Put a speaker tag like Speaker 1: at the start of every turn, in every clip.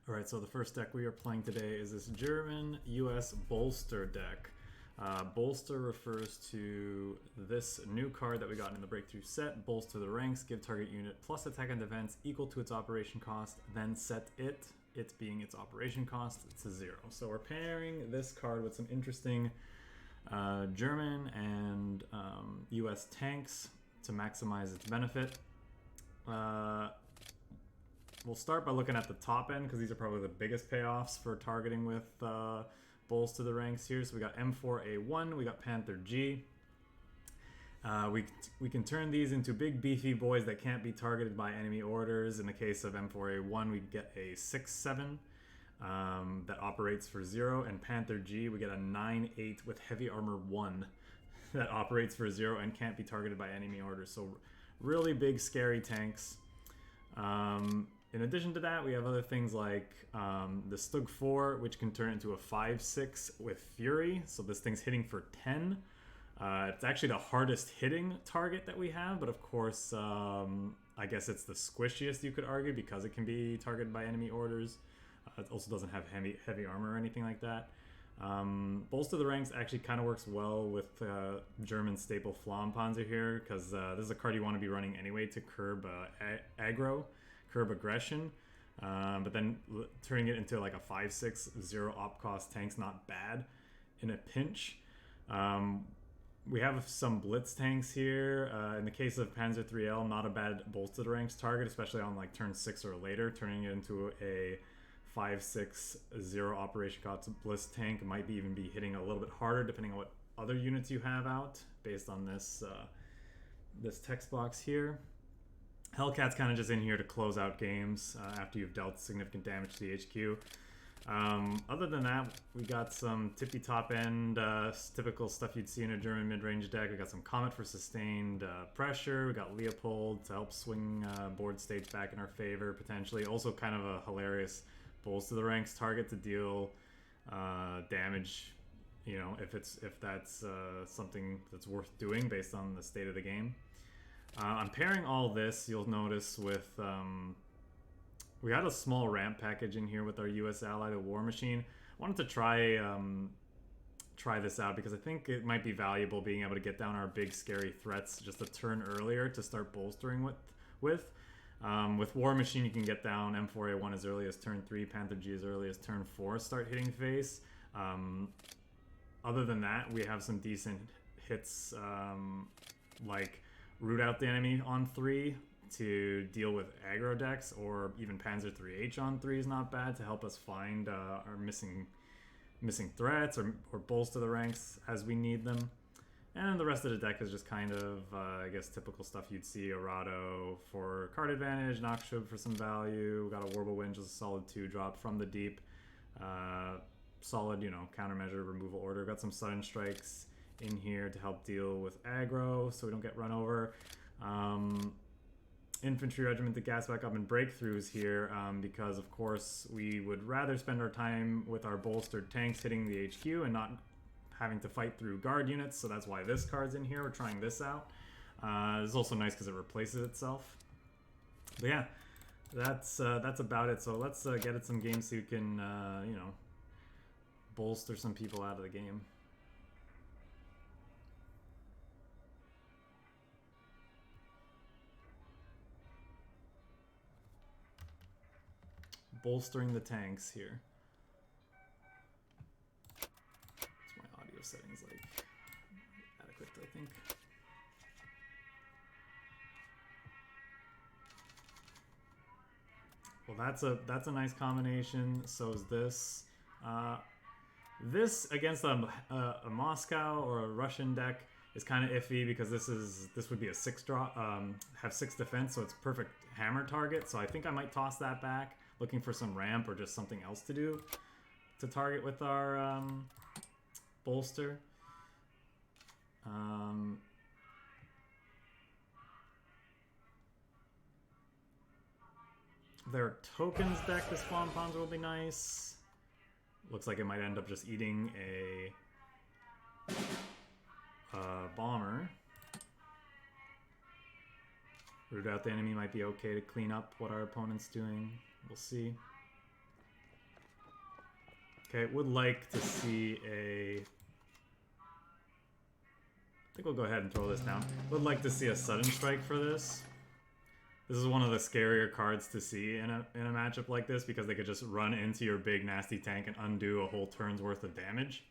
Speaker 1: Alright, so the first deck we are playing today is this German-US Bolster deck. Bolster refers to this new card that we got in the Breakthrough set. Bolster the ranks, give target unit plus attack and defense equal to its operation cost, then set it being its operation cost, to 0. So we're pairing this card with some interesting German and US tanks to maximize its benefit. We'll start by looking at the top end because these are probably the biggest payoffs for targeting with Bolster the ranks here. So we got M4A1, we got Panther G. We can turn these into big beefy boys that can't be targeted by enemy orders. In the case of M4A1, we get a 6/7 that operates for 0, and Panther G we get a 9/8 with heavy armor 1 that operates for 0 and can't be targeted by enemy orders. So really big scary tanks. In addition to that, we have other things like the STUG IV, which can turn into a 5/6 with Fury. So this thing's hitting for 10. It's actually the hardest hitting target that we have, but of course, I guess it's the squishiest, you could argue, because it can be targeted by enemy orders. It also doesn't have heavy armor or anything like that. Bolster the ranks actually kind of works well with German staple FLAMMPANZER here, because this is a card you want to be running anyway to curb aggro, curb aggression. But then turning it into like a 5/6 0 op cost tank's not bad in a pinch. We have some blitz tanks here. In the case of PANZER III-L, not a bad Bolster the ranks target, especially on like turn 6 or later. Turning it into a 5/6 0 operation cost blitz tank might even be hitting a little bit harder depending on what other units you have out based on this this text box here. Hellcat's kind of just in here to close out games after you've dealt significant damage to the HQ. Other than that, we got some tippy top end, typical stuff you'd see in a German mid-range deck. We got some Comet for sustained pressure. We got Leopold to help swing board states back in our favor, potentially. Also kind of a hilarious Bolster the ranks target to deal damage, you know, if that's something that's worth doing based on the state of the game. I'm pairing all this, you'll notice, with we had a small ramp package in here with our US ally, the War Machine. I wanted to try this out because I think it might be valuable being able to get down our big scary threats just a turn earlier to start bolstering with. With War Machine, you can get down M4A1 as early as turn 3, Panther G as early as turn 4, start hitting face. Other than that, we have some decent hits like root out the enemy on 3 to deal with aggro decks, or even Panzer III-H on 3 is not bad to help us find our missing threats or bolster the ranks as we need them. And the rest of the deck is just kind of, I guess, typical stuff you'd see. ARADO for card advantage, NACHSCHUB for some value. We got a WIRBELWIND, just a solid 2-drop from the deep. Solid, you know, countermeasure, removal order. Got some sudden strikes in here to help deal with aggro so we don't get run over. Infantry regiment to gas back up and breakthroughs here because, of course, we would rather spend our time with our bolstered tanks hitting the HQ and not having to fight through guard units, so that's why this card's in here. We're trying this out. It's also nice because it replaces itself. But yeah, that's about it. So let's get at some games so you can, you know, bolster some people out of the game. Bolstering the tanks here. What's my audio settings like? Adequate, I think. Well, that's a nice combination. So is this. This against a Moscow or a Russian deck is kind of iffy because this would be a 6-drop, have 6 defense, so it's perfect hammer target. So I think I might toss that back, looking for some ramp or just something else to do to target with our bolster. Their tokens deck, this FLAMMPANZER will be nice. Looks like it might end up just eating a bomber. Root out the enemy might be okay to clean up what our opponent's doing. We'll see. Okay, would like to see a... I think we'll go ahead and throw this down. Would like to see a sudden strike for this. This is one of the scarier cards to see in a matchup like this because they could just run into your big nasty tank and undo a whole turn's worth of damage.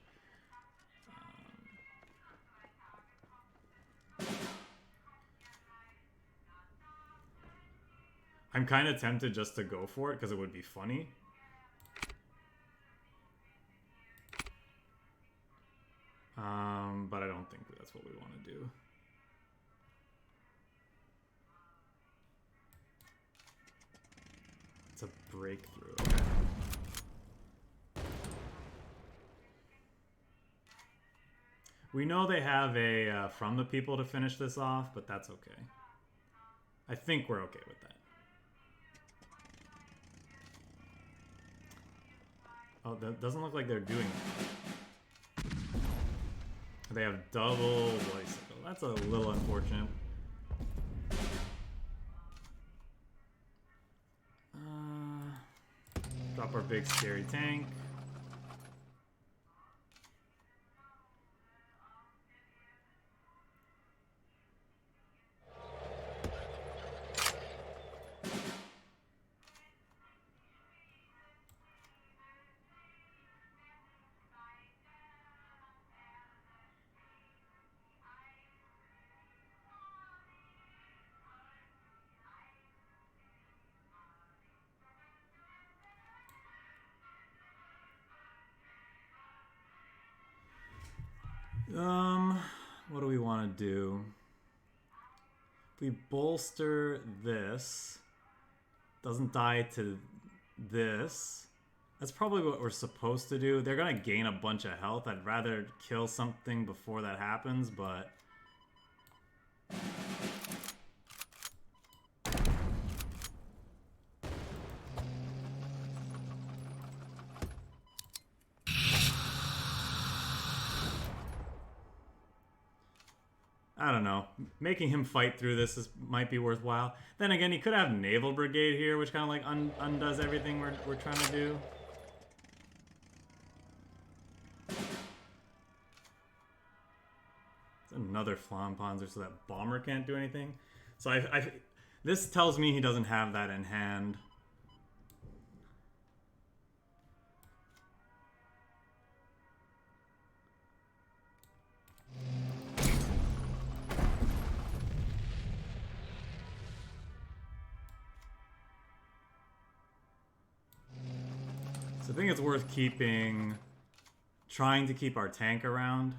Speaker 1: I'm kind of tempted just to go for it because it would be funny. But I don't think that's what we want to do. It's a breakthrough. Okay. We know they have a from the people to finish this off, but that's okay. I think we're okay with that. Oh, that doesn't look like they're doing it. They have double bicycle. That's a little unfortunate. Drop our big scary tank. What do we want to do? If we bolster this, doesn't die to this, that's probably what we're supposed to do. They're gonna gain a bunch of health. I'd rather kill something before that happens, but I don't know. Making him fight through this might be worthwhile. Then again, he could have Naval Brigade here, which kind of like undoes everything we're trying to do. It's another FLAMMPANZER, so that bomber can't do anything. So this tells me he doesn't have that in hand. I think it's worth trying to keep our tank around.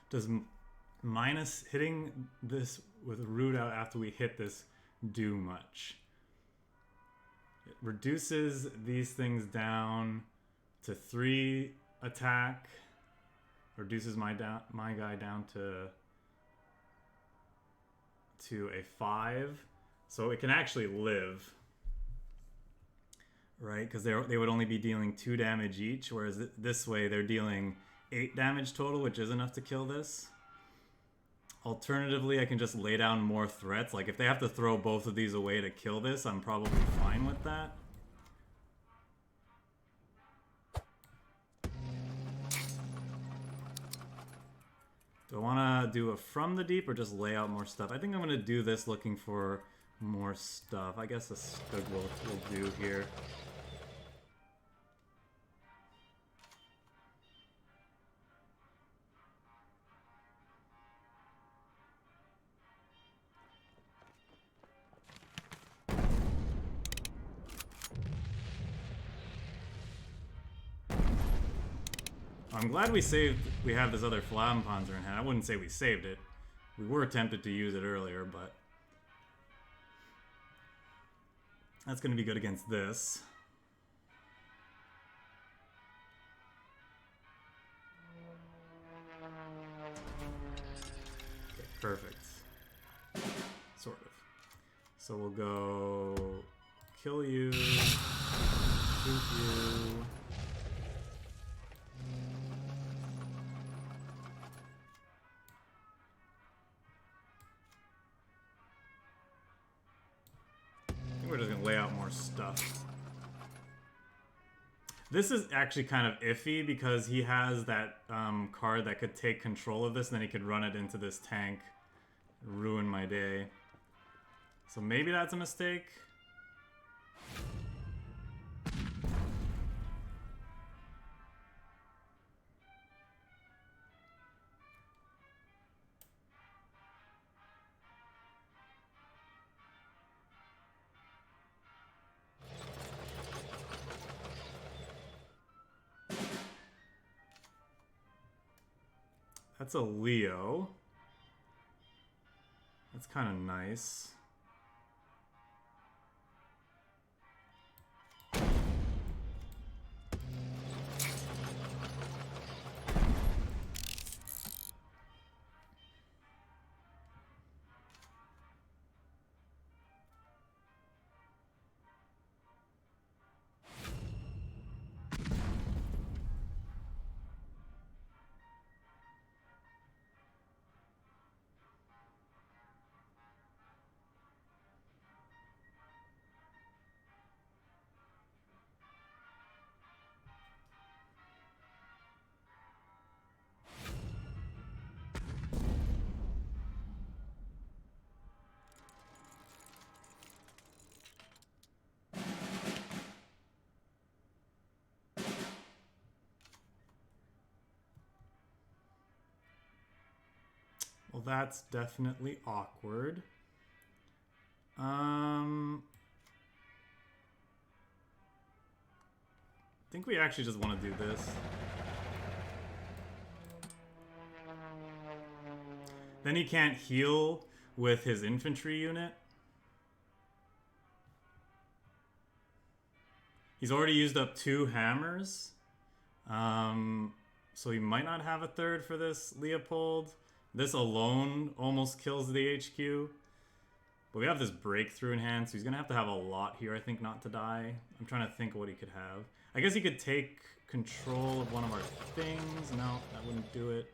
Speaker 1: Does minus hitting this with root out after we hit this do much? It reduces these things down to 3 attack. Reduces my guy down to a 5. So it can actually live. Right? Because they would only be dealing 2 damage each, whereas this way they're dealing 8 damage total, which is enough to kill this. Alternatively, I can just lay down more threats. Like, if they have to throw both of these away to kill this, I'm probably fine with that. Do I want to do a from the deep or just lay out more stuff? I think I'm going to do this looking for more stuff. I guess a STUG will do here. I'm glad we have this other FLAMMPANZER in hand. I wouldn't say we saved it. We were tempted to use it earlier, but that's going to be good against this. Okay, perfect. Sort of. So we'll go kill you, shoot you. stuff. This is actually kind of iffy because he has that card that could take control of this, and then he could run it into this tank, ruin my day. So maybe that's a mistake. That's a Leo. That's kind of nice. Well, that's definitely awkward. I think we actually just want to do this. Then he can't heal with his infantry unit. He's already used up 2 hammers. So he might not have a third for this Leopold. This alone almost kills the HQ. But we have this breakthrough in hand, so he's going to have a lot here, I think, not to die. I'm trying to think of what he could have. I guess he could take control of one of our things. No, that wouldn't do it.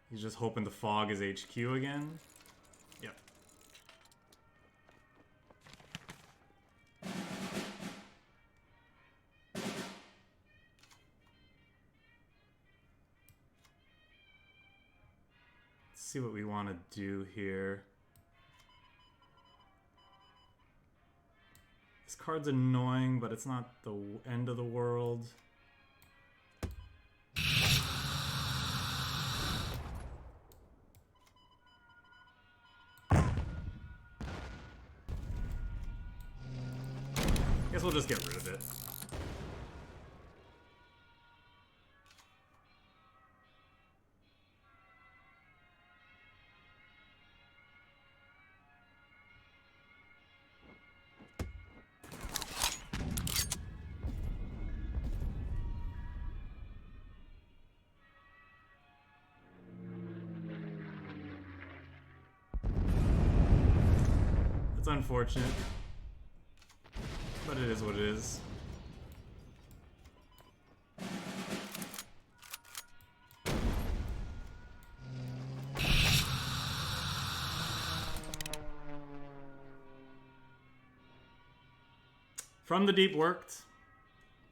Speaker 1: He's just hoping to fog his HQ again. Yep. See what we want to do here. This card's annoying, but it's not the end of the world. Guess we'll just get rid of it. It's unfortunate, but it is what it is. From the Deep worked.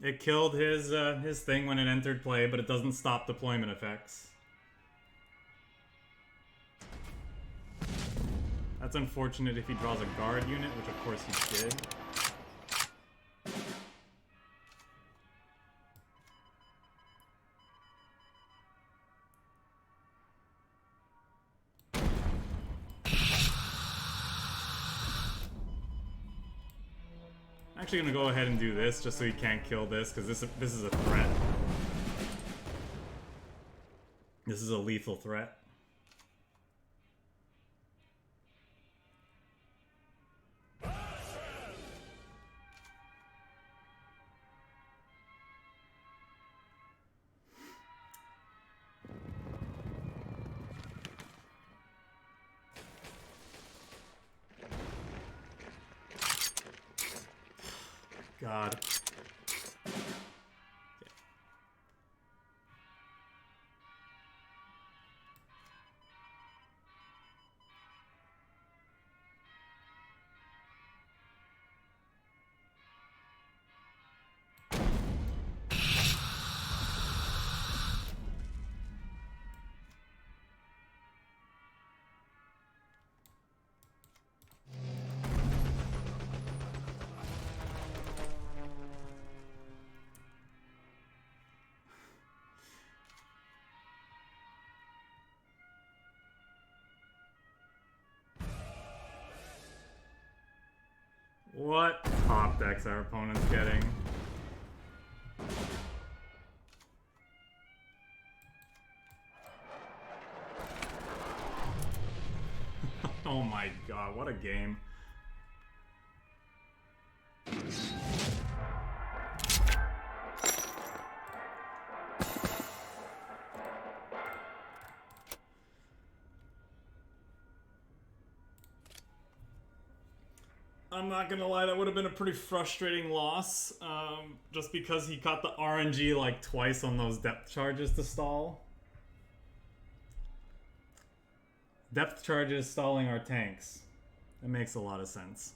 Speaker 1: It killed his thing when it entered play, but it doesn't stop deployment effects. That's unfortunate if he draws a guard unit, which of course he did. I'm actually gonna go ahead and do this just so he can't kill this, because this is a threat. This is a lethal threat. God. Okay. What top decks our opponent's getting? Oh my god, what a game. I'm not gonna lie, that would have been a pretty frustrating loss, just because he caught the RNG like twice on those depth charges to stall. Depth charges stalling our tanks. That makes a lot of sense.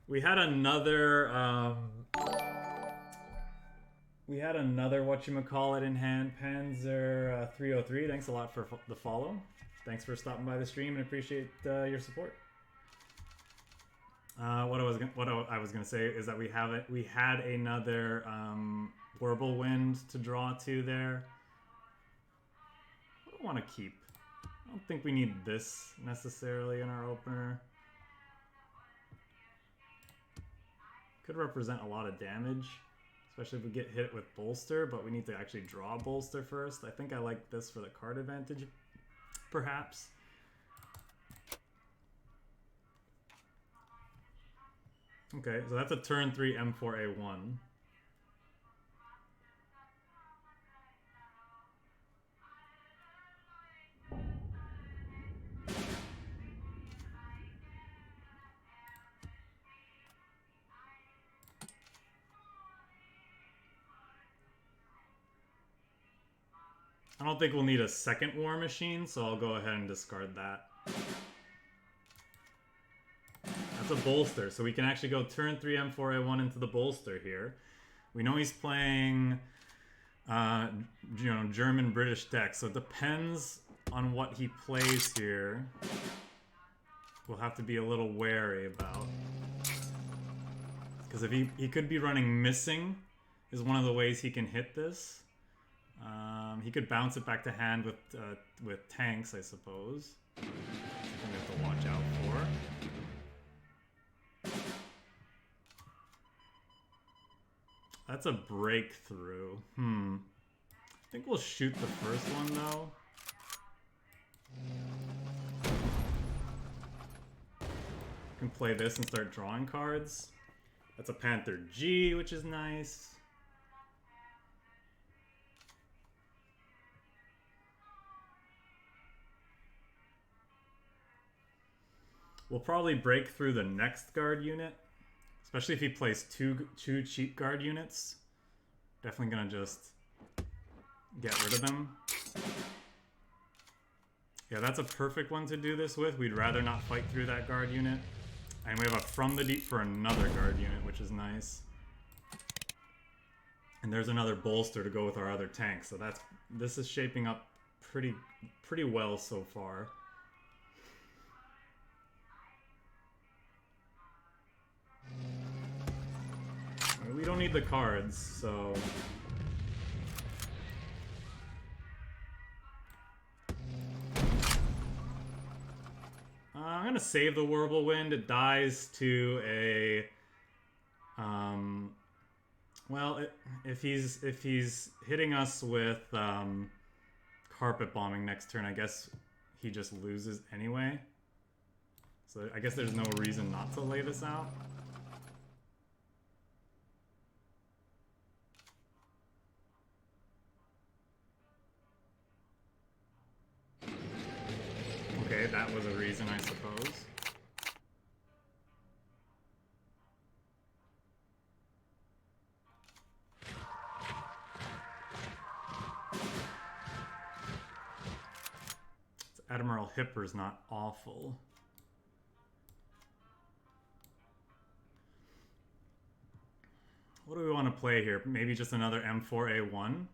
Speaker 1: We had another whatchamacallit in hand, PANZER III-H. Thanks a lot for the follow. Thanks for stopping by the stream and appreciate your support. What I was gonna say is that we had another Wirbelwind to draw to there. What do I want to keep? I don't think we need this necessarily in our opener. Could represent a lot of damage, especially if we get hit with Bolster, but we need to actually draw Bolster first. I think I like this for the card advantage, perhaps. Okay, so that's a turn 3 M4A1. I don't think we'll need a second War Machine, so I'll go ahead and discard that. That's a Bolster, so we can actually go turn 3 M4A1 into the Bolster here. We know he's playing, German-British decks, so it depends on what he plays here. We'll have to be a little wary about. Because if he could be running Missing, is one of the ways he can hit this. He could bounce it back to hand with tanks, I suppose. Something we have to watch out for. That's a breakthrough. I think we'll shoot the first one, though. Can play this and start drawing cards. That's a Panther G, which is nice. We'll probably break through the next guard unit, especially if he plays two cheap guard units. Definitely gonna just get rid of them. Yeah, that's a perfect one to do this with. We'd rather not fight through that guard unit. And we have a From the Deep for another guard unit, which is nice. And there's another Bolster to go with our other tank, so this is shaping up pretty well so far. We don't need the cards, so... I'm gonna save the Wirbelwind. It dies to a... well, if he's hitting us with carpet bombing next turn, I guess he just loses anyway. So I guess there's no reason not to lay this out. Okay, that was a reason, I suppose. Admiral Hipper's not awful. What do we want to play here? Maybe just another M4A1?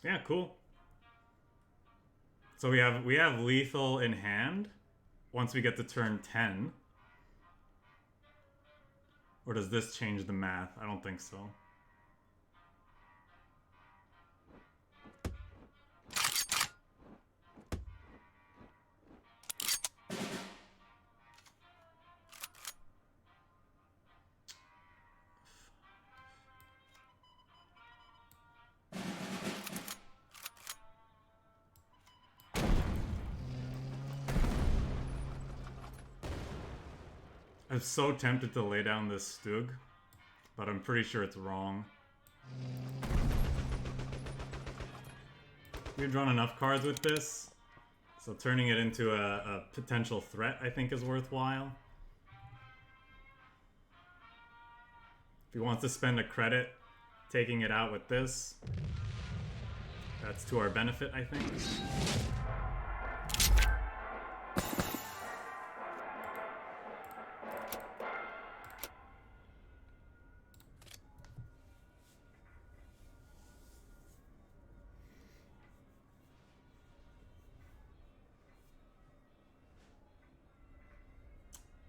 Speaker 1: Yeah, cool. So we have lethal in hand once we get to turn 10. Or does this change the math? I don't think so. I'm so tempted to lay down this Stug, but I'm pretty sure it's wrong. We've drawn enough cards with this, so turning it into a potential threat I think is worthwhile. If he wants to spend a credit taking it out with this, that's to our benefit, I think.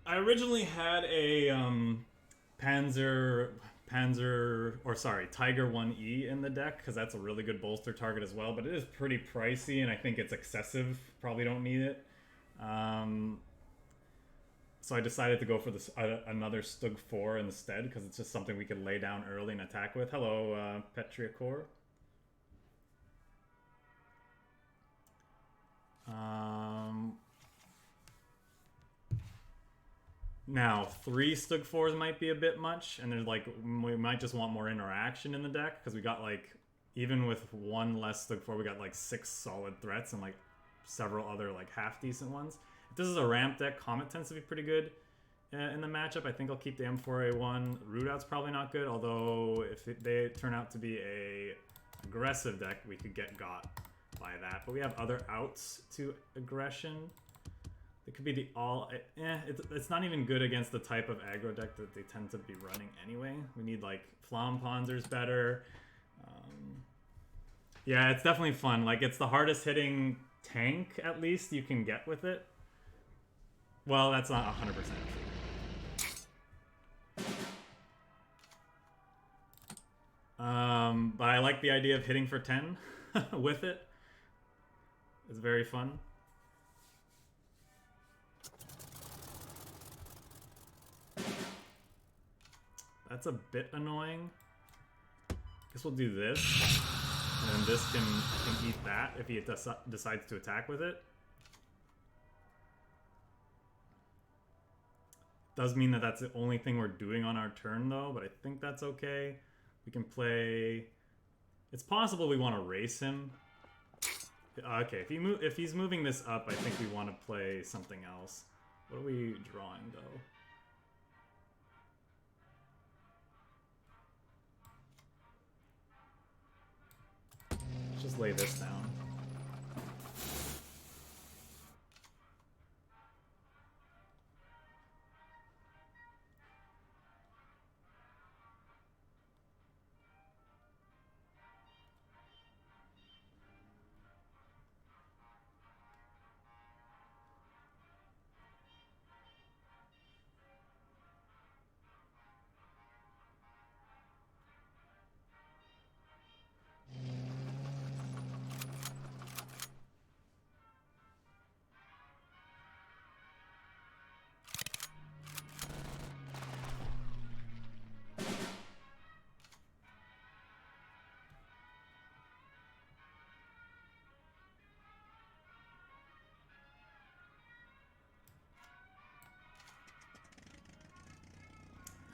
Speaker 1: I originally had a Tiger 1E in the deck because that's a really good bolster target as well, but it is pretty pricey and I think it's excessive. Probably don't need it. So I decided to go for this another STUG IV instead because it's just something we could lay down early and attack with. Hello, Petriacor. Now, 3 STUG IVs might be a bit much, and there's like, we might just want more interaction in the deck, because we got like, even with 1 less STUG IV, we got like 6 solid threats and like several other like half-decent ones. If this is a ramp deck, Comet tends to be pretty good in the matchup. I think I'll keep the M4A1. Rootout's probably not good, although if they turn out to be a aggressive deck, we could get got by that. But we have other outs to aggression. It could be the all... it's not even good against the type of aggro deck that they tend to be running anyway. We need, like, FLAMMPANZER's better. Yeah, it's definitely fun. Like, it's the hardest hitting tank, at least, you can get with it. Well, that's not 100% true. But I like the idea of hitting for 10 with it. It's very fun. That's a bit annoying. Guess we'll do this. And then this can eat that if he decides to attack with it. Does mean that that's the only thing we're doing on our turn though, but I think that's okay. We can play... It's possible we want to race him. Okay, if he's moving this up, I think we want to play something else. What are we drawing though? Just lay this down.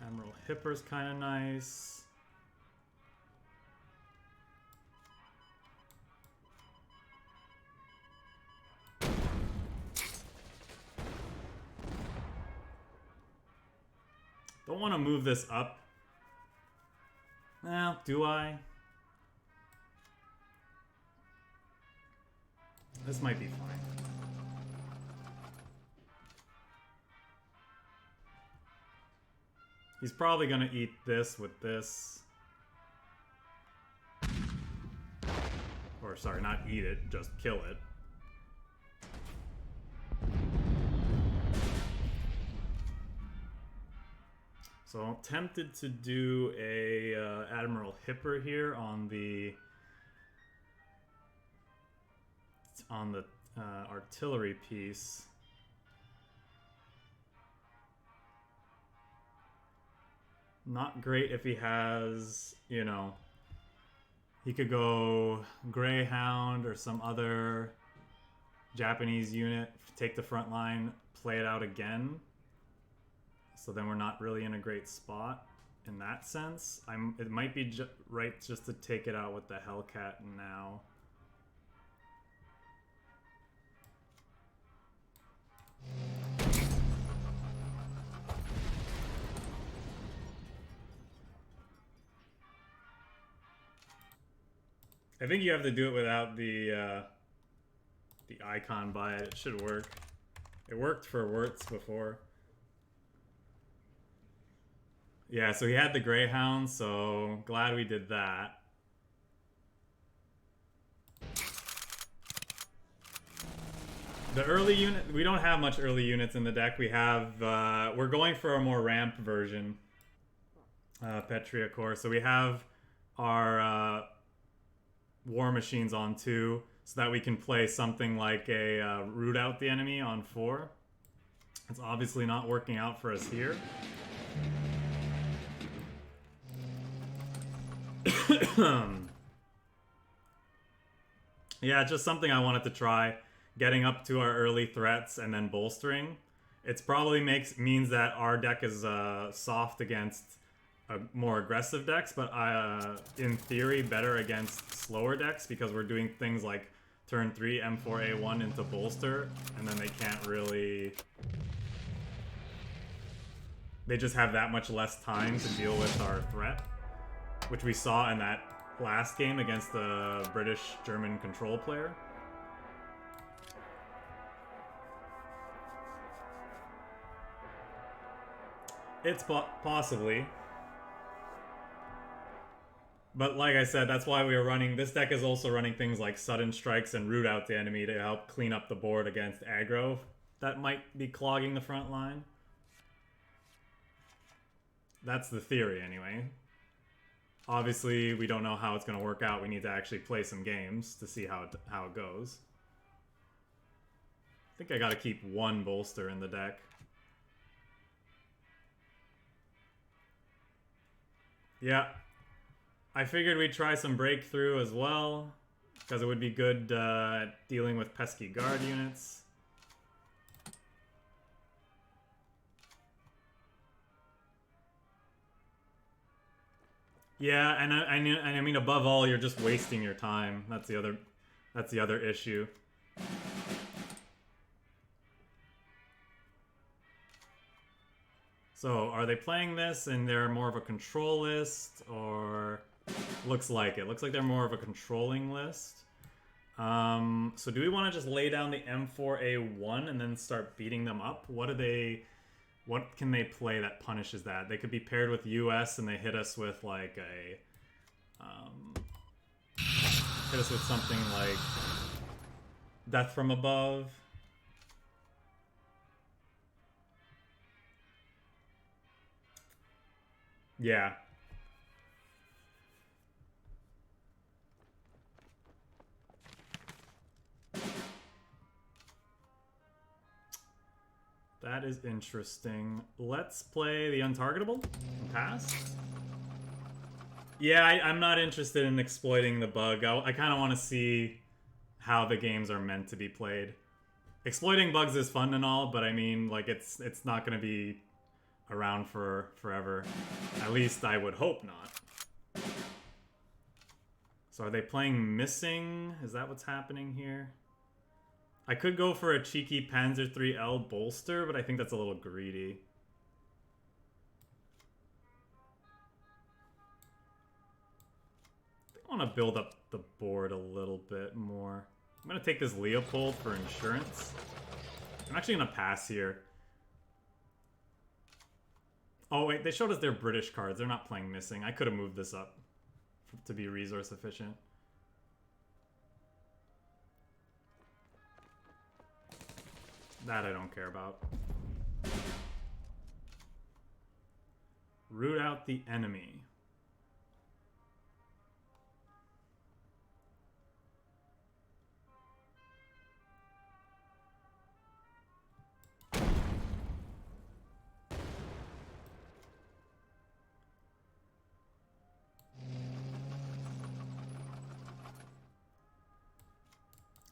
Speaker 1: Admiral Hipper's kind of nice. Don't want to move this up. Now, do I? This might be fine. He's probably gonna eat this with this. Or sorry, not eat it, just kill it. So I'm tempted to do a Admiral Hipper here on the artillery piece. Not great if he has, you know, he could go Greyhound or some other Japanese unit, take the front line, play it out again. So then we're not really in a great spot in that sense. It might be right just to take it out with the Hellcat now. I think you have to do it without the icon by it. It should work. It worked for Wirtz before. Yeah, so he had the Greyhound, so glad we did that. The early unit, we don't have much early units in the deck. We have, we're going for a more ramped version. Petria Core. So we have our war machines on 2, so that we can play something like a root out the enemy on 4. It's obviously not working out for us here. Yeah, just something I wanted to try. Getting up to our early threats and then bolstering. It's probably means that our deck is soft against more aggressive decks, but in theory better against slower decks because we're doing things like turn 3 M4A1 into bolster, and then they can't really... They just have that much less time to deal with our threat, which we saw in that last game against the British-German control player. It's possibly. But like I said, that's why we are running... This deck is also running things like sudden strikes and root out the enemy to help clean up the board against aggro that might be clogging the front line. That's the theory anyway. Obviously, we don't know how it's going to work out. We need to actually play some games to see how it goes. I think I got to keep one bolster in the deck. Yeah. I figured we'd try some breakthrough as well, because it would be good dealing with pesky guard units. Yeah, and I mean above all, you're just wasting your time. That's the other issue. So, are they playing this and they're more of a control list, or looks like it? Looks like they're more of a controlling list. So do we want to just lay down the M4A1 and then start beating them up? What can they play that punishes that? They could be paired with US and they hit us with like a... hit us with something like Death from Above. Yeah. That is interesting. Let's play the Untargetable and pass. Yeah, I'm not interested in exploiting the bug. I kind of want to see how the games are meant to be played. Exploiting bugs is fun and all, but I mean, like, it's not going to be around for forever. At least I would hope not. So are they playing Missing? Is that what's happening here? I could go for a cheeky Panzer III-L bolster, but I think that's a little greedy. I want to build up the board a little bit more. I'm going to take this Leopold for insurance. I'm actually going to pass here. Oh wait, they showed us their British cards. They're not playing Missing. I could have moved this up to be resource efficient. That I don't care about. Root out the enemy.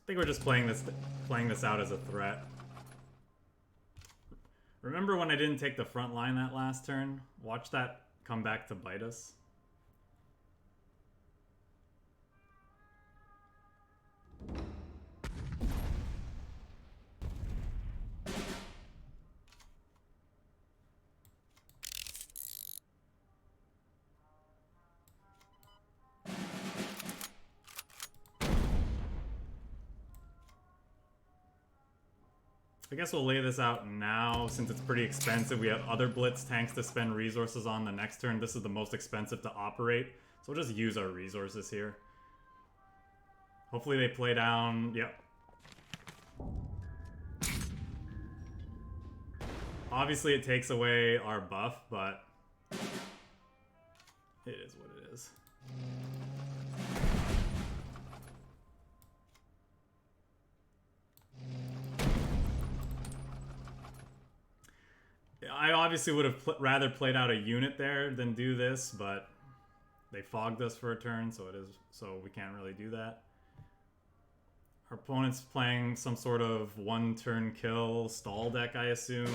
Speaker 1: I think we're just playing this out as a threat. Remember when I didn't take the front line that last turn? Watch that come back to bite us. I guess we'll lay this out now since it's pretty expensive. We have other blitz tanks to spend resources on the next turn. This is the most expensive to operate, so we'll just use our resources here. Hopefully they play down. Yep. Obviously it takes away our buff, but it is what it is. I obviously would have rather played out a unit there than do this, but they fogged us for a turn, so we can't really do that. Our opponent's playing some sort of one-turn kill stall deck, I assume.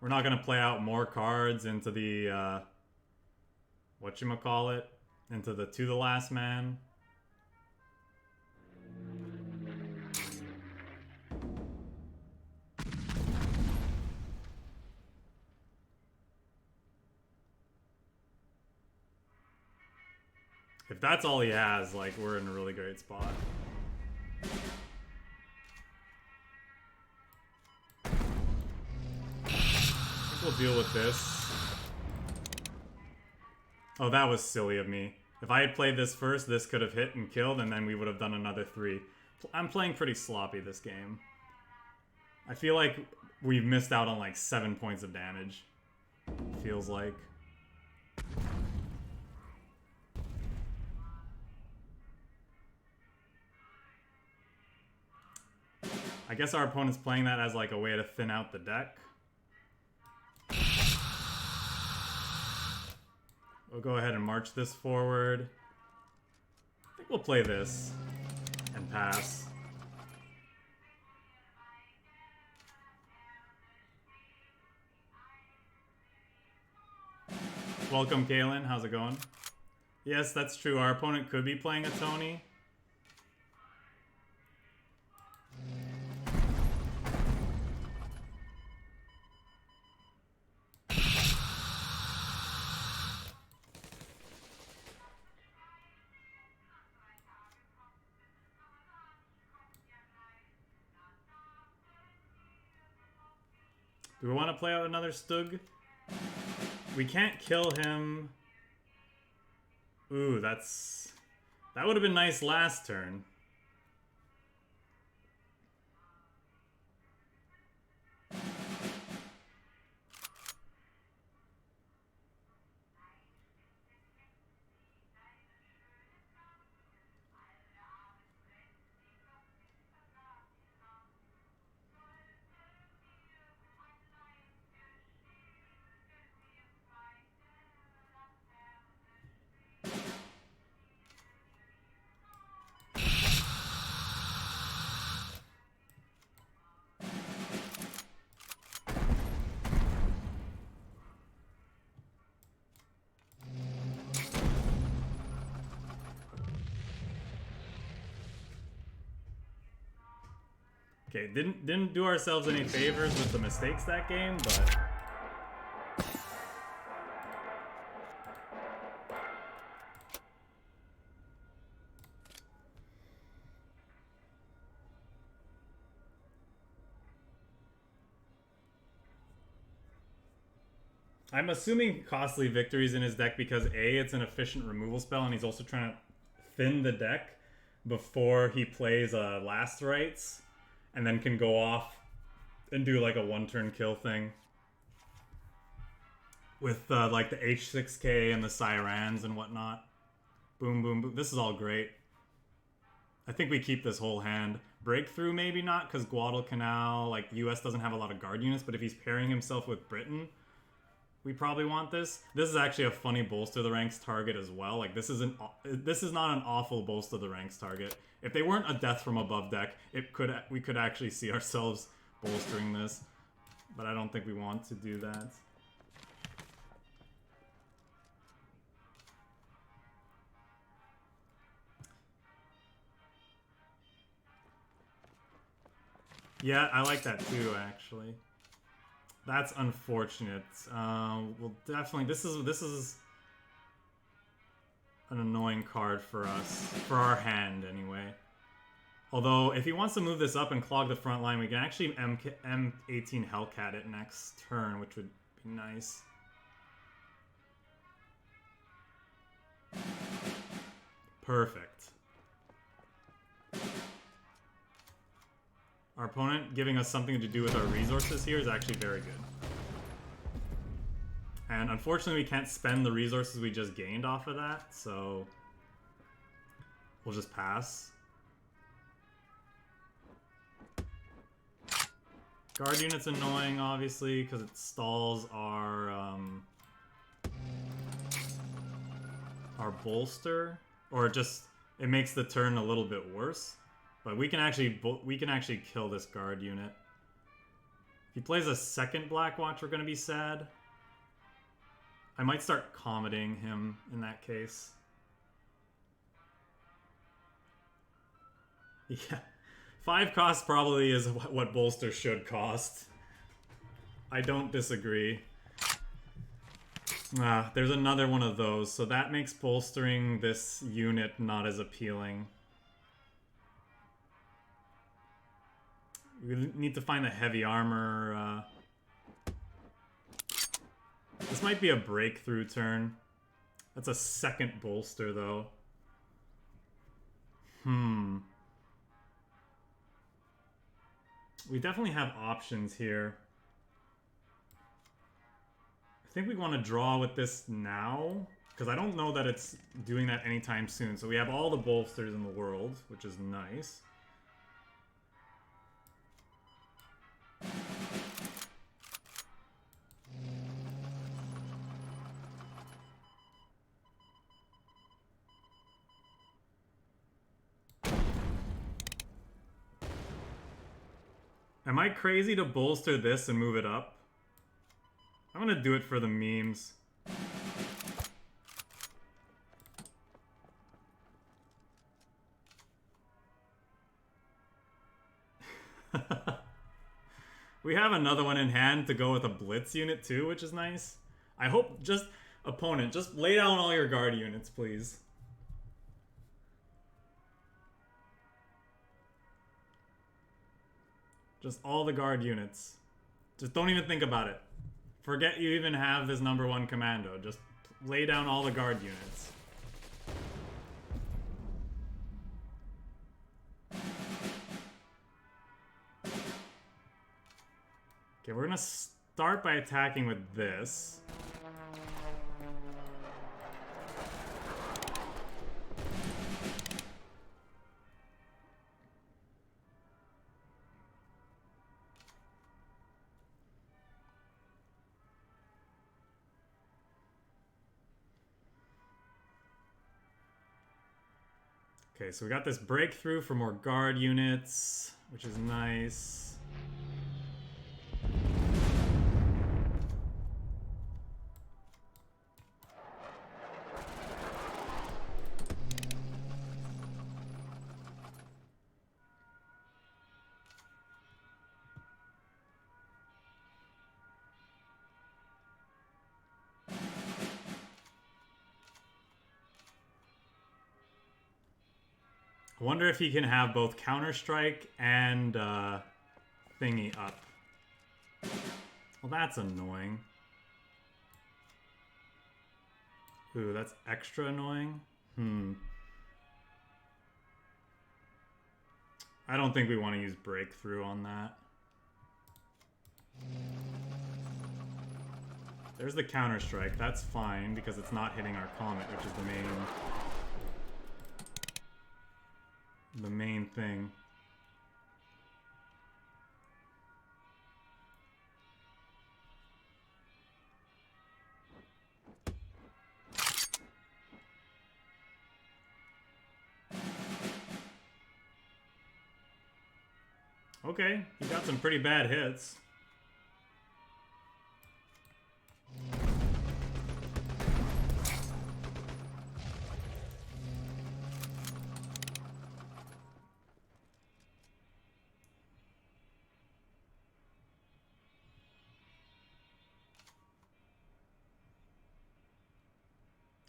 Speaker 1: We're not gonna play out more cards into the whatchamacallit, into the To the Last Man. If that's all he has, like, we're in a really great spot. I think we'll deal with this. Oh, that was silly of me. If I had played this first, this could have hit and killed, and then we would have done another 3. I'm playing pretty sloppy this game. I feel like we've missed out on like 7 points of damage. Feels like. I guess our opponent's playing that as like a way to thin out the deck. We'll go ahead and march this forward. I think we'll play this and pass. Welcome, Kalen. How's it going? Yes, that's true. Our opponent could be playing a Tony. Do we want to play out another Stug? We can't kill him. Ooh, that would have been nice last turn. Okay, didn't do ourselves any favors with the mistakes that game, but I'm assuming Costly Victory's in his deck because A, it's an efficient removal spell, and he's also trying to thin the deck before he plays Last Rites, and then can go off and do like a one-turn kill thing with like the H6K and the Sirens and whatnot. Boom, boom, boom. This is all great. I think we keep this whole hand. Breakthrough, maybe not, because Guadalcanal, like, US doesn't have a lot of guard units, but if he's pairing himself with Britain, we probably want this. This is actually a funny Bolster the Ranks target as well. Like, this is not an awful Bolster the Ranks target. If they weren't a Death from Above deck, we could actually see ourselves bolstering this, but I don't think we want to do that. Yeah, I like that too, actually. That's unfortunate. Well, definitely, this is an annoying card for us, for our hand anyway. Although, if he wants to move this up and clog the front line, we can actually M18 HELLCAT it next turn, which would be nice. Perfect. Our opponent giving us something to do with our resources here is actually very good. And unfortunately, we can't spend the resources we just gained off of that, so we'll just pass. Guard unit's annoying, obviously, because it stalls our bolster, or just it makes the turn a little bit worse. But we can actually kill this guard unit. If he plays a second Blackwatch, we're gonna be sad. I might start Cometing him in that case. Yeah. 5 cost probably is what Bolster should cost. I don't disagree. There's another one of those, so that makes bolstering this unit not as appealing. We need to find the heavy armor. This might be a breakthrough turn. That's a second bolster, though. We definitely have options here. I think we want to draw with this now, because I don't know that it's doing that anytime soon. So we have all the bolsters in the world, which is nice. Am I crazy to bolster this and move it up? I'm gonna do it for the memes. We have another one in hand to go with a blitz unit too, which is nice. I hope opponent, just lay down all your guard units, please. Just all the guard units. Just don't even think about it. Forget you even have this #1 commando. Just lay down all the guard units. Okay, we're gonna start by attacking with this. Okay, so we got this breakthrough for more guard units, which is nice. I wonder if he can have both Counter-Strike and thingy up. Well, that's annoying. Ooh, that's extra annoying. I don't think we want to use breakthrough on that. There's the counter strike. That's fine because it's not hitting our comet, which is the main thing. Okay, he got some pretty bad hits.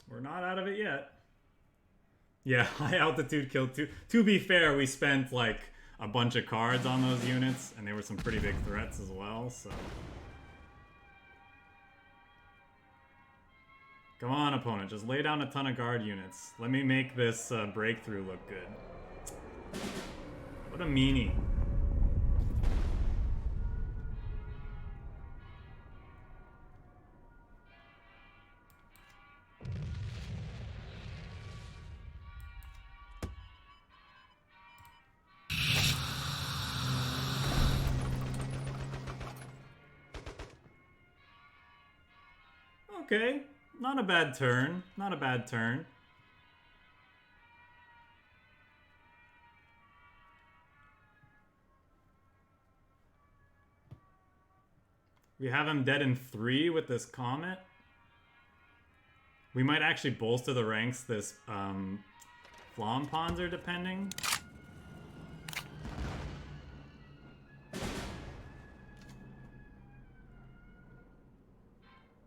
Speaker 1: We're not out of it yet. Yeah, high altitude killed two. To be fair, we spent like a bunch of cards on those units, and they were some pretty big threats as well, so. Come on, opponent, just lay down a ton of guard units. Let me make this breakthrough look good. What a meanie. Okay, not a bad turn. Not a bad turn. We have him dead in 3 with this comet. We might actually bolster the ranks this FLAMMPANZER depending.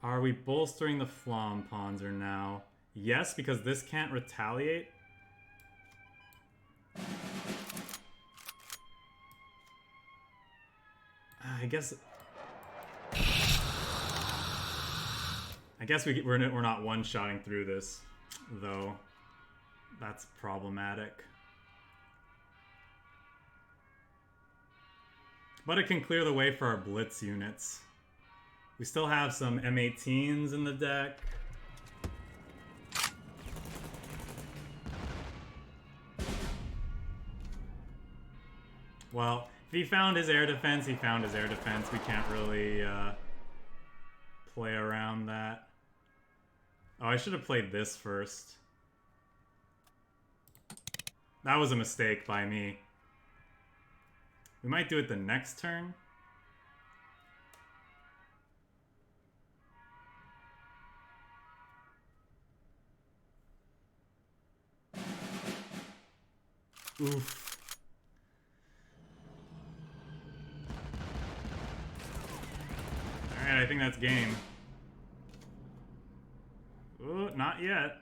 Speaker 1: Are we bolstering the FLAMMPANZER now? Yes, because this can't retaliate. I guess we're not one-shotting through this, though. That's problematic. But it can clear the way for our blitz units. We still have some M18s in the deck. Well, if he found his air defense, he found his air defense. We can't really play around that. Oh, I should have played this first. That was a mistake by me. We might do it the next turn. Oof. Alright, I think that's game. Ooh, not yet.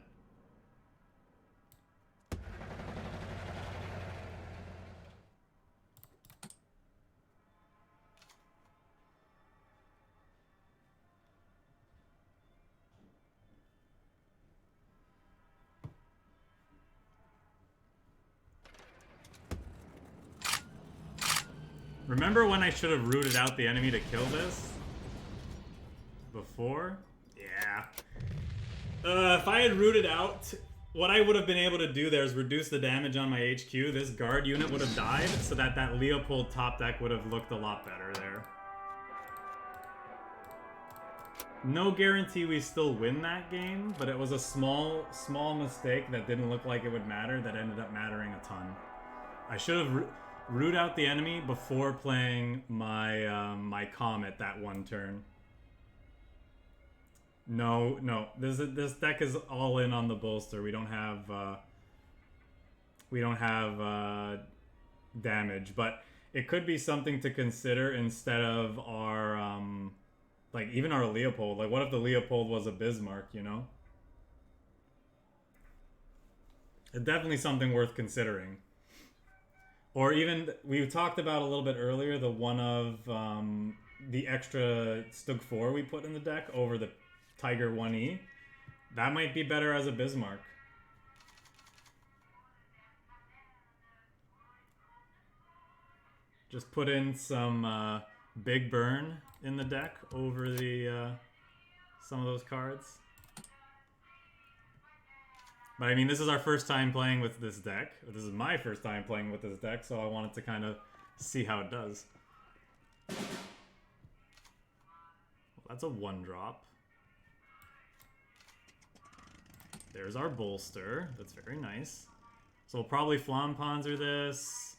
Speaker 1: Remember when I should have rooted out the enemy to kill this? Before? Yeah. If I had rooted out, what I would have been able to do there is reduce the damage on my HQ. This guard unit would have died, so that Leopold top deck would have looked a lot better there. No guarantee we still win that game, but it was a small mistake that didn't look like it would matter that ended up mattering a ton. I should have root out the enemy before playing my my comet that one turn. No. This deck is all in on the bolster. We don't have damage, but it could be something to consider instead of our like even our Leopold. Like, what if the Leopold was a Bismarck? You know, it's definitely something worth considering. Or even, we talked about a little bit earlier, the one of the extra STUG IV we put in the deck over the Tiger 1E. That might be better as a Bismarck. Just put in some big burn in the deck over the some of those cards. But I mean, this is our first time playing with this deck. This is my first time playing with this deck, so I wanted to kind of see how it does. Well, that's a 1-drop. There's our bolster. That's very nice. So we'll probably FLAMMPANZER this.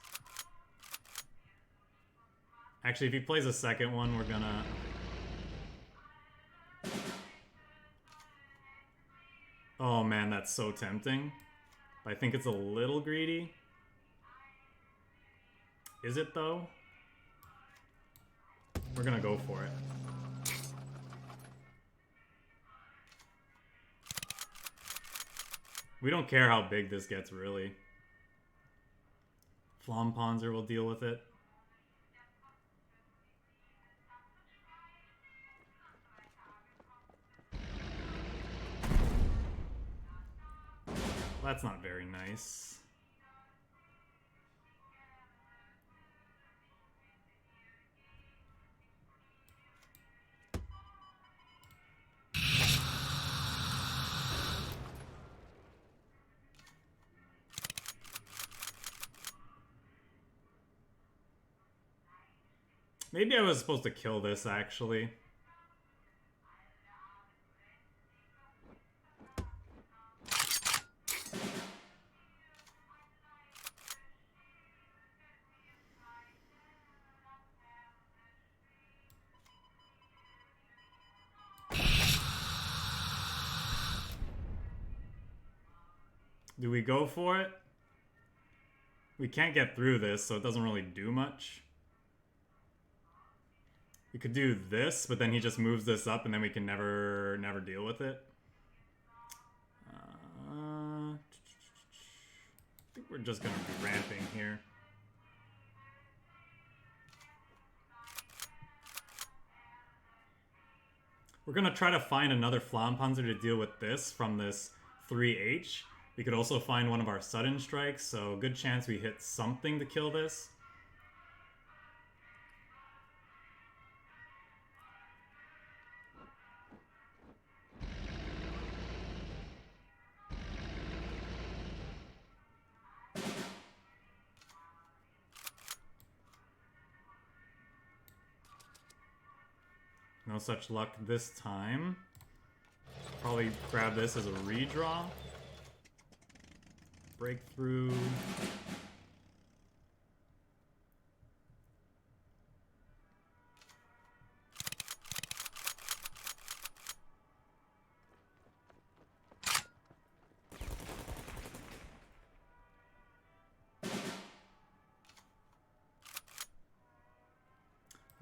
Speaker 1: Actually, if he plays a second one, we're gonna... Oh man, that's so tempting. But I think it's a little greedy. Is it though? We're gonna go for it. We don't care how big this gets, really. FLAMMPANZER will deal with it. That's not very nice. Maybe I was supposed to kill this, actually. Do we go for it? We can't get through this, so it doesn't really do much. We could do this, but then he just moves this up and then we can never deal with it. I think we're just gonna be ramping here. We're gonna try to find another FLAMMPANZER to deal with this from this 3H. We could also find one of our sudden strikes, so good chance we hit something to kill this. No such luck this time. Probably grab this as a redraw. Breakthrough.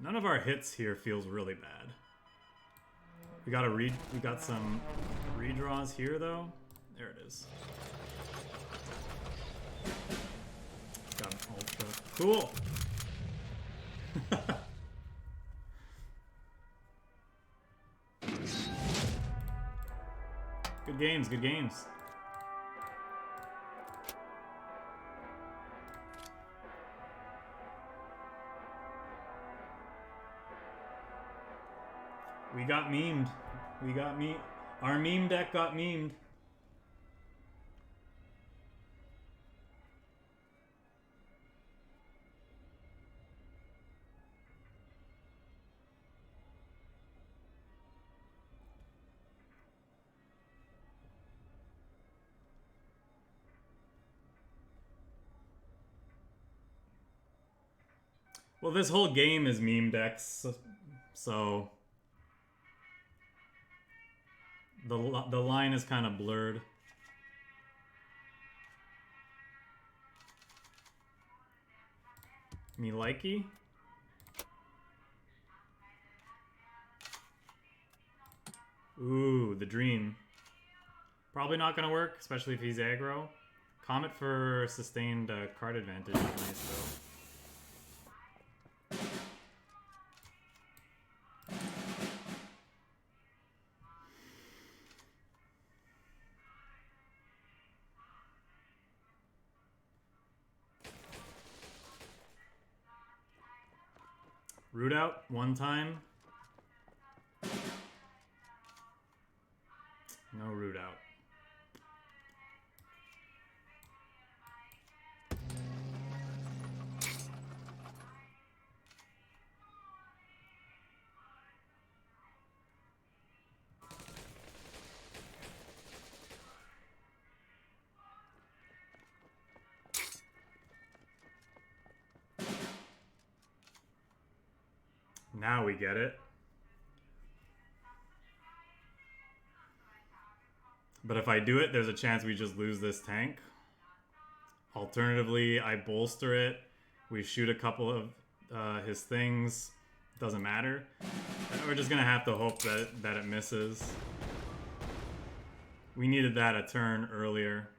Speaker 1: None of our hits here feels really bad. We got some redraws here though. There it is. Got an ultra. Cool. Good games, good games. We got memed. We got me. Our meme deck got memed. Well, this whole game is meme decks, so the line is kind of blurred. Me likey? Ooh, the dream. Probably not gonna work, especially if he's aggro. Comet for sustained card advantage is nice though. Root out one time. No root out. Now we get it. But if I do it, there's a chance we just lose this tank. Alternatively, I bolster it. We shoot a couple of his things. Doesn't matter. We're just gonna have to hope that it misses. We needed that a turn earlier.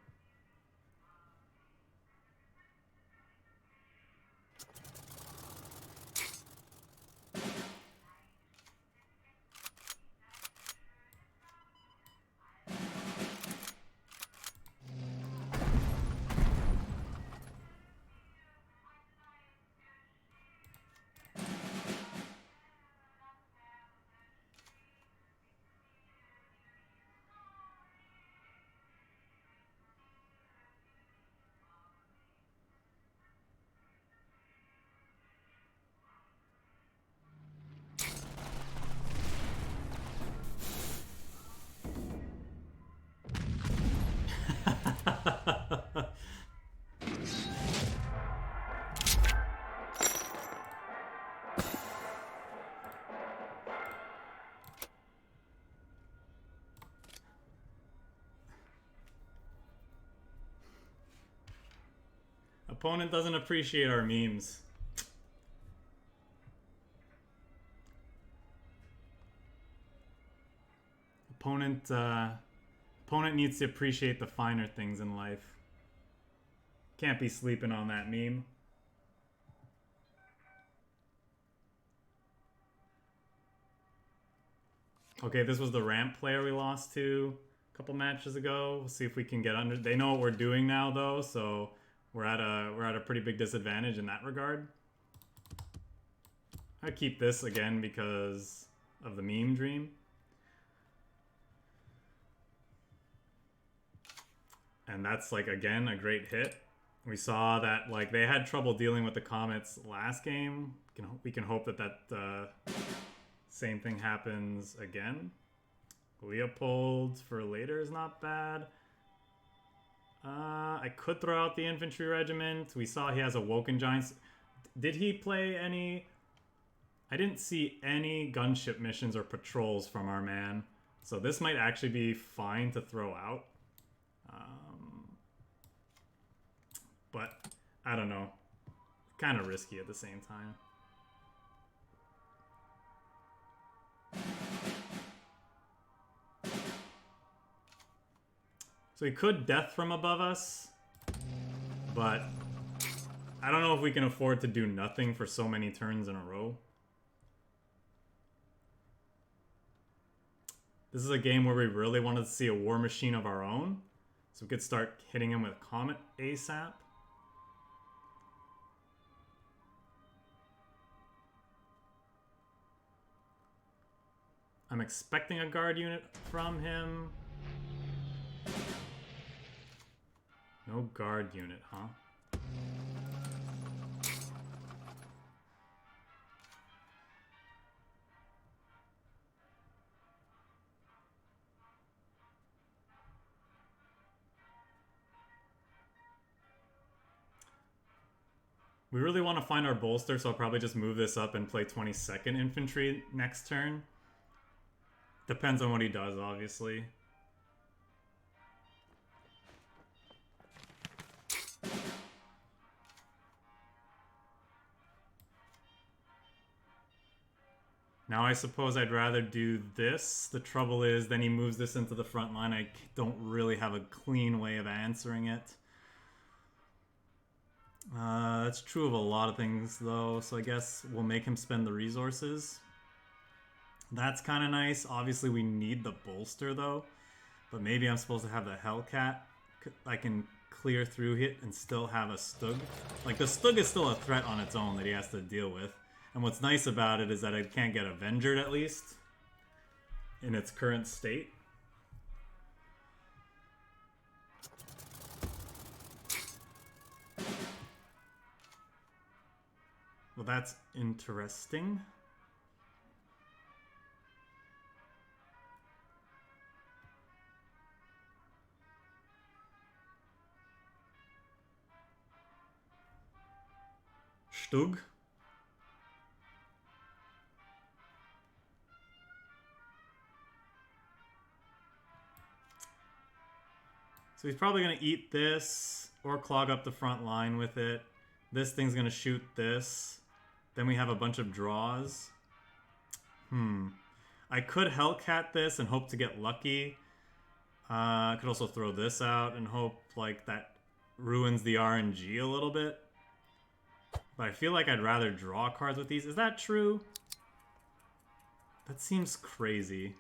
Speaker 1: Opponent doesn't appreciate our memes. Opponent needs to appreciate the finer things in life. Can't be sleeping on that meme. Okay, this was the ramp player we lost to a couple matches ago. We'll see if we can get under. They know what we're doing now, though, so we're at a pretty big disadvantage in that regard. I keep this again because of the meme dream. And that's, like, again, a great hit. We saw that, like, they had trouble dealing with the Komets last game. We can hope that same thing happens again. Leopold for later is not bad. I could throw out the Infantry Regiment. We saw he has Awoken Giants. Did he play any... I didn't see any gunship missions or patrols from our man. So this might actually be fine to throw out. But, I don't know. Kind of risky at the same time. So he could death from above us, but I don't know if we can afford to do nothing for so many turns in a row. This is a game where we really wanted to see a war machine of our own, so we could start hitting him with Comet ASAP. I'm expecting a guard unit from him. No guard unit, huh? We really want to find our bolster, so I'll probably just move this up and play 22nd Infantry next turn. Depends on what he does, obviously. Now I suppose I'd rather do this. The trouble is, then he moves this into the front line. I don't really have a clean way of answering it. That's true of a lot of things, though, so I guess we'll make him spend the resources. That's kind of nice. Obviously, we need the bolster, though. But maybe I'm supposed to have the Hellcat. I can clear through it and still have a STUG. Like, the STUG is still a threat on its own that he has to deal with. And what's nice about it is that it can't get Avengered, at least in its current state. Well, that's interesting. STUG. So he's probably going to eat this or clog up the front line with it. This thing's going to shoot this. Then we have a bunch of draws. I could Hellcat this and hope to get lucky. I could also throw this out and hope like that ruins the RNG a little bit. But I feel like I'd rather draw cards with these. Is that true? That seems crazy.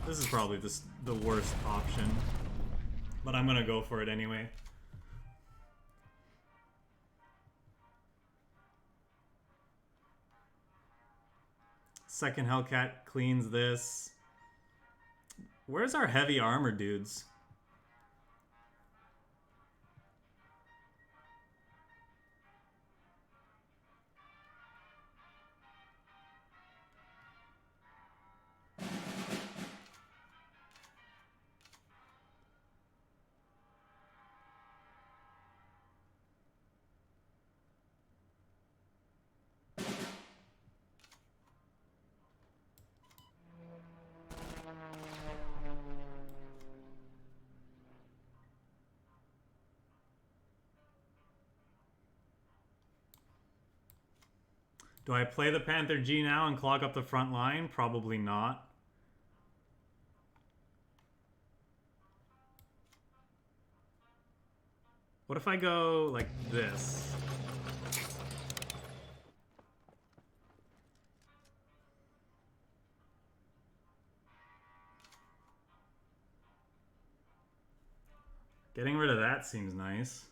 Speaker 1: This is probably the worst option, but I'm gonna go for it anyway. Second Hellcat cleans this. Where's our heavy armor dudes? Do I play the Panther G now and clog up the front line? Probably not. What if I go like this? Getting rid of that seems nice.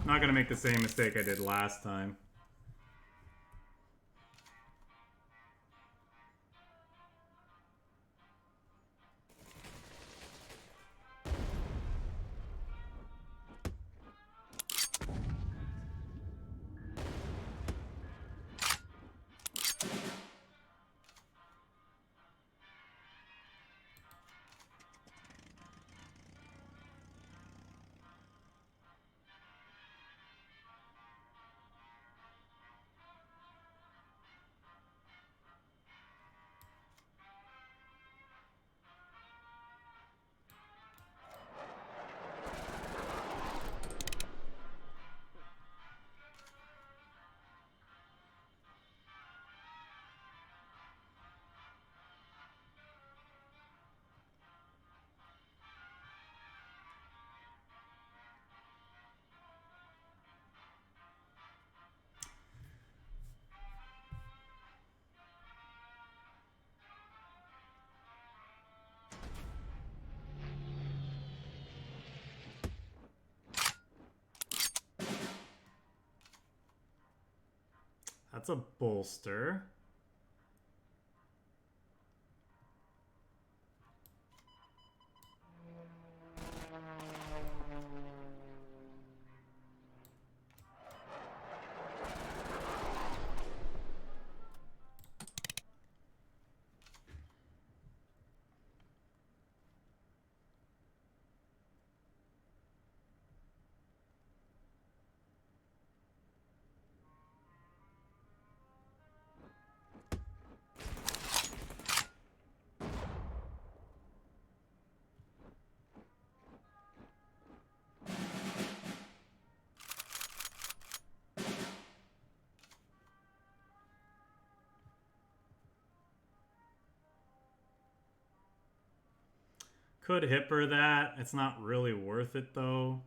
Speaker 1: Not gonna make the same mistake I did last time. That's a bolster. Could hipper that. It's not really worth it though.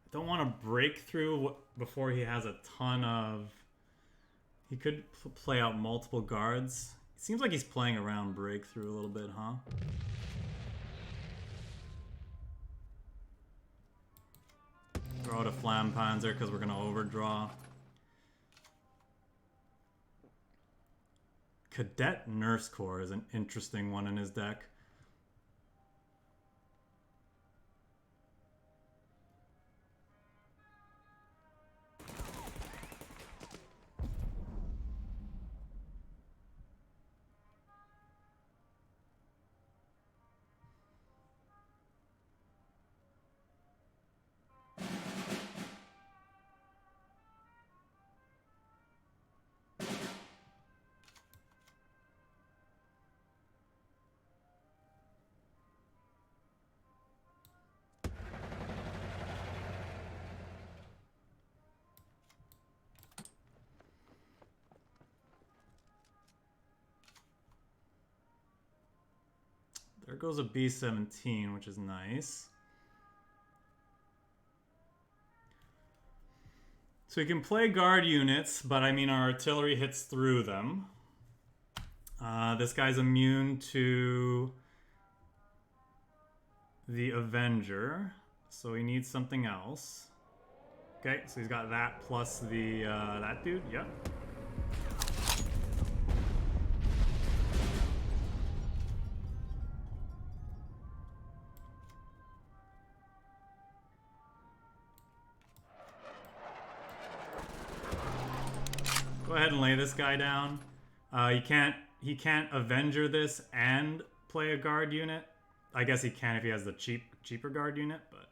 Speaker 1: I don't want to break through before he has a ton of... He could play out multiple guards. It seems like he's playing around breakthrough a little bit, huh? Throw out a FLAMMPANZER because we're going to overdraw. Cadet Nurse Corps is an interesting one in his deck. There goes a B-17, which is nice. So we can play guard units, but I mean our artillery hits through them. This guy's immune to the Avenger, so he needs something else. Okay, so he's got that plus the that dude. Yep. Go ahead and lay this guy down. He can't Avenger this and play a guard unit. I guess he can if he has the cheaper guard unit, but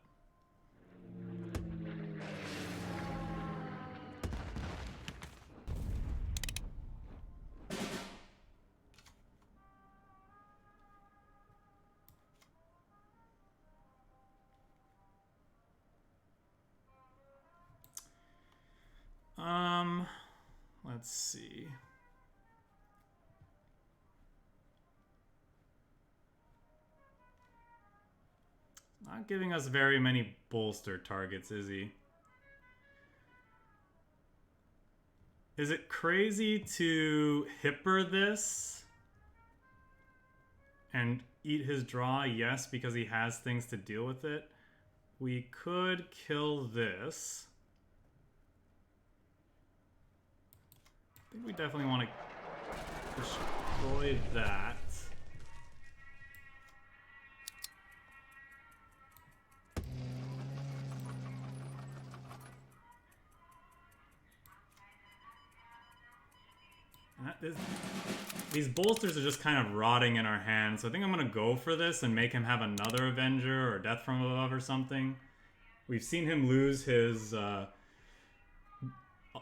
Speaker 1: let's see. Not giving us very many bolster targets, is he? Is it crazy to hipper this and eat his draw? Yes, because he has things to deal with it. We could kill this. I think we definitely want to destroy that. These bolsters are just kind of rotting in our hands, so I think I'm going to go for this and make him have another Avenger or Death from Above or something. We've seen him lose his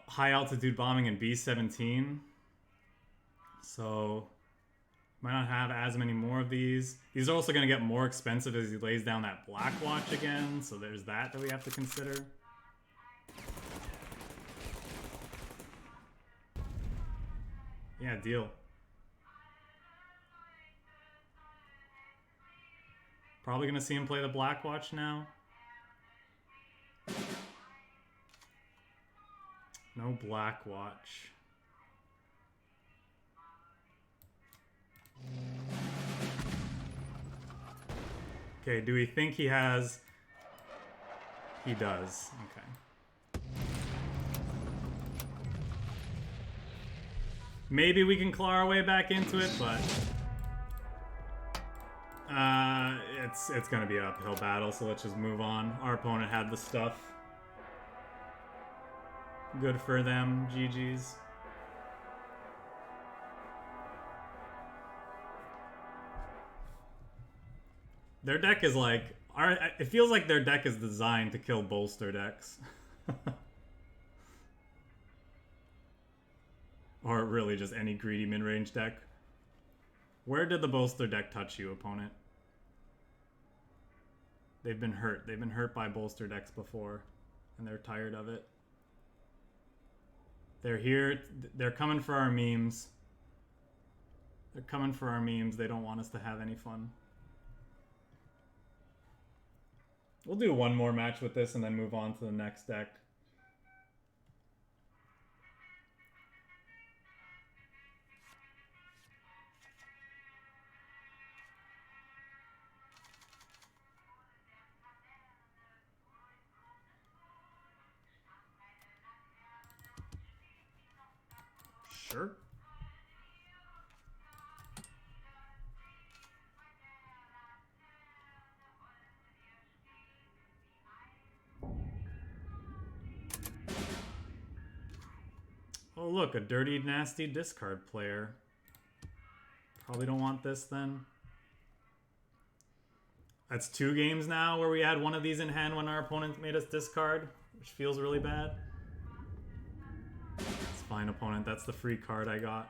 Speaker 1: high altitude bombing in B-17, so might not have as many more of these. These are also going to get more expensive as he lays down that Black Watch again, so there's that we have to consider. Yeah, deal. Probably gonna see him play the Black Watch now. No Black Watch. Okay, do we think he has... He does. Okay. Maybe we can claw our way back into it, but it's gonna be an uphill battle, so let's just move on. Our opponent had the stuff. Good for them. GG's. Their deck is like... It feels like their deck is designed to kill bolster decks. Or really just any greedy mid-range deck. Where did the bolster deck touch you, opponent? They've been hurt. They've been hurt by bolster decks before. And they're tired of it. They're here. They're coming for our memes. They're coming for our memes. They don't want us to have any fun. We'll do one more match with this and then move on to the next deck. Sure. Oh look, a dirty, nasty discard player. Probably don't want this then. That's 2 games now where we had one of these in hand when our opponent made us discard, which feels really bad. It's fine, opponent. That's the free card I got.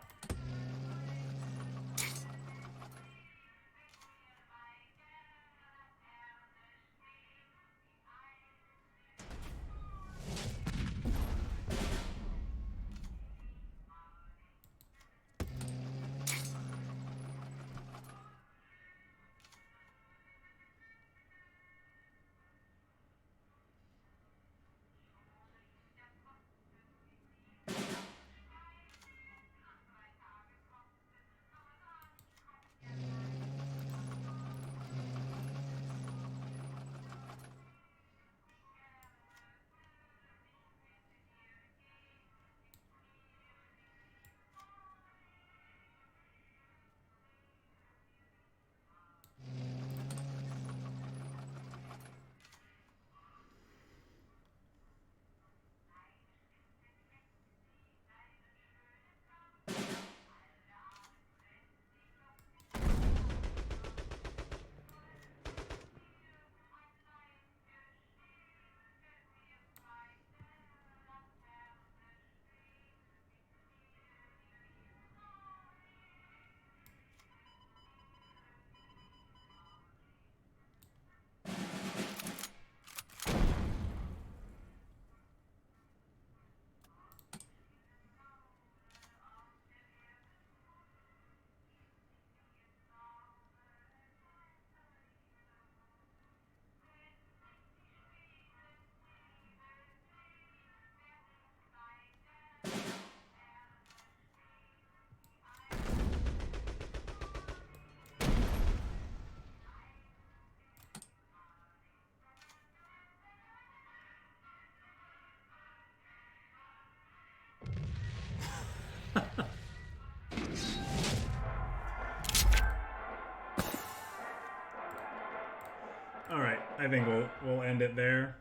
Speaker 1: Alright, I think we'll end it there.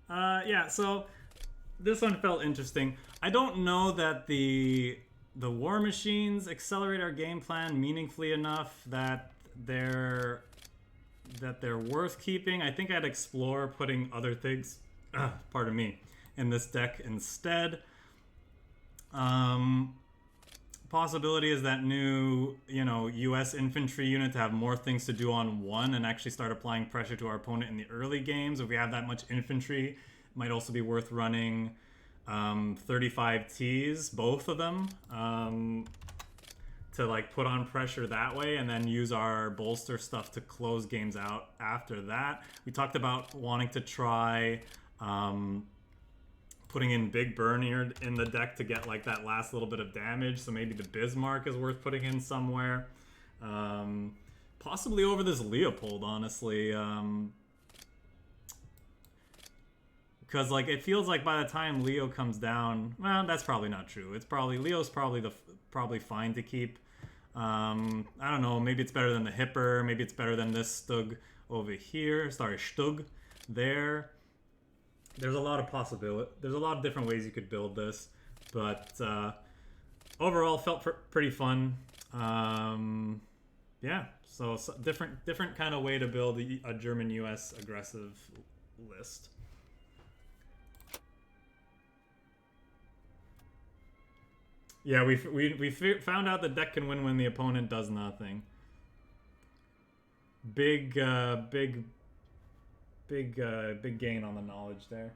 Speaker 1: Yeah, so this one felt interesting. I don't know that the war machines accelerate our game plan meaningfully enough that they're worth keeping. I think I'd explore putting other things, pardon me, in this deck instead. Possibility is that new, US infantry unit to have more things to do on one and actually start applying pressure to our opponent in the early games. If we have that much infantry, it might also be worth running 35 Ts, both of them, to like put on pressure that way and then use our bolster stuff to close games out after that. We talked about wanting to try putting in Big Bernier in the deck to get like that last little bit of damage, so maybe the Bismarck is worth putting in somewhere. Possibly over this Leopold, honestly. Because like it feels like by the time Leo comes down, well, that's probably not true. It's probably Leo's probably fine to keep. I don't know, maybe it's better than the Hipper, maybe it's better than this Stug over here. Sorry, Stug there. There's a lot of possibility. There's a lot of different ways you could build this, but overall felt pretty fun. Yeah, so different kind of way to build a German-US aggressive list. Yeah, we found out the deck can win when the opponent does nothing. Big gain on the knowledge there.